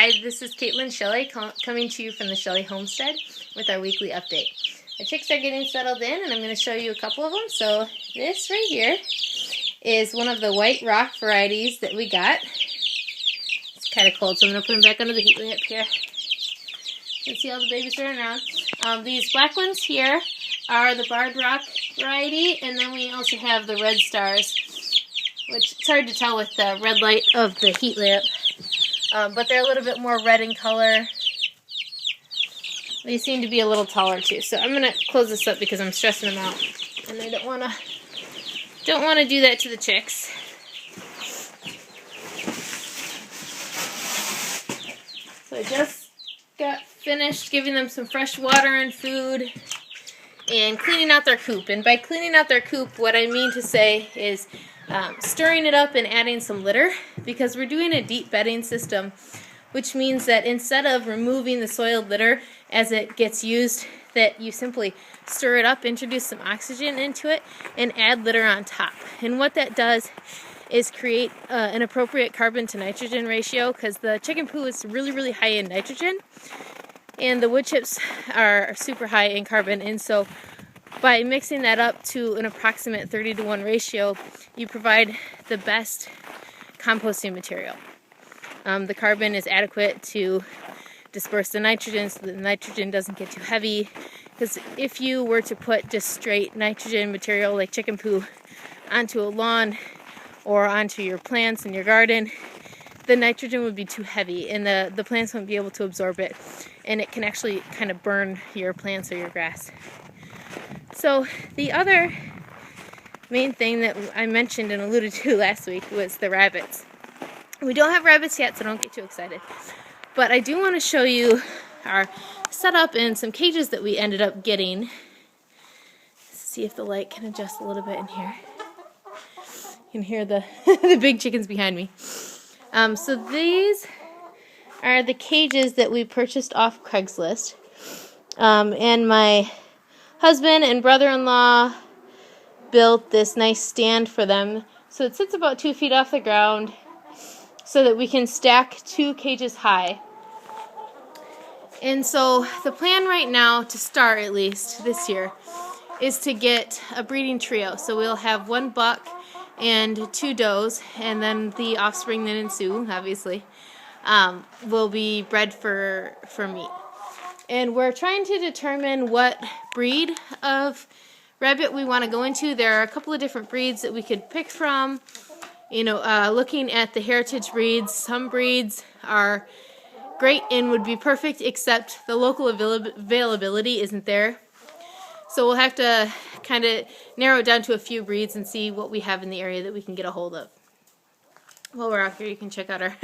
Hi, this is Caitlin Shelley coming to you from the Shelley Homestead with our weekly update. The chicks are getting settled in and I'm going to show you a couple of them. So this right here is one of the white rock varieties that we got. It's kind of cold, so I'm going to put them back under the heat lamp here. You can see all the babies running around. These black ones here are the barred rock variety, and then we also have the red stars, which it's hard to tell with the red light of the heat lamp. But they're a little bit more red in color. They seem to be a little taller too. So I'm going to close this up because I'm stressing them out. And I don't want to do that to the chicks. So I just got finished giving them some fresh water and food and cleaning out their coop. And by cleaning out their coop, what I mean to say is stirring it up and adding some litter, because we're doing a deep bedding system, which means that instead of removing the soiled litter as it gets used, that you simply stir it up, introduce some oxygen into it, and add litter on top. And what that does is create an appropriate carbon to nitrogen ratio, because the chicken poo is really, really high in nitrogen, and the wood chips are super high in carbon. And so by mixing that up to an approximate 30-to-1 ratio, you provide the best composting material. The carbon is adequate to disperse the nitrogen so that the nitrogen doesn't get too heavy. Because if you were to put just straight nitrogen material like chicken poo onto a lawn or onto your plants in your garden, the nitrogen would be too heavy and the plants won't be able to absorb it, and it can actually kind of burn your plants or your grass. So the other main thing that I mentioned and alluded to last week was the rabbits. We don't have rabbits yet, so don't get too excited. But I do want to show you our setup and some cages that we ended up getting. Let's see if the light can adjust a little bit in here. You can hear the, the big chickens behind me. So these are the cages that we purchased off Craigslist. And my husband and brother-in-law built this nice stand for them. So it sits about 2 feet off the ground so that we can stack 2 cages high. And so the plan right now, to start at least this year, is to get a breeding trio. So we'll have 1 buck and 2 does, and then the offspring that ensue, obviously, will be bred for meat. And we're trying to determine what breed of rabbit we want to go into. There are a couple of different breeds that we could pick from. You know, looking at the heritage breeds, some breeds are great and would be perfect, except the local availability isn't there. So we'll have to kind of narrow it down to a few breeds and see what we have in the area that we can get a hold of. While we're out here, you can check out our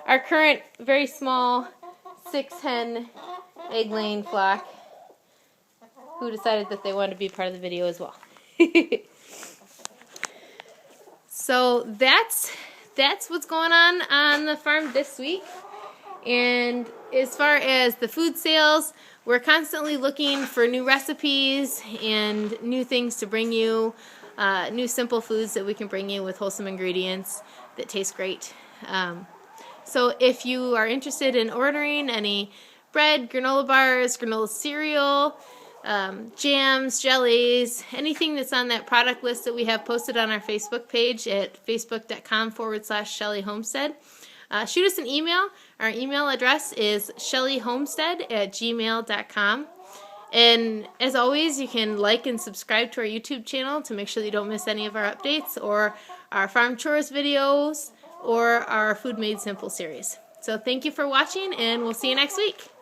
our current very small 6-hen egg-laying flock, who decided that they wanted to be part of the video as well. So that's what's going on the farm this week. And as far as the food sales, we're constantly looking for new recipes and new things to bring you, new simple foods that we can bring you with wholesome ingredients that taste great. So if you are interested in ordering any bread, granola bars, granola cereal, jams, jellies, anything that's on that product list that we have posted on our Facebook page at facebook.com/Shelley Homestead, shoot us an email. Our email address is shelleyhomestead@gmail.com. And as always, you can like and subscribe to our YouTube channel to make sure that you don't miss any of our updates or our farm chores videos or our Food Made Simple series. So thank you for watching, and we'll see you next week.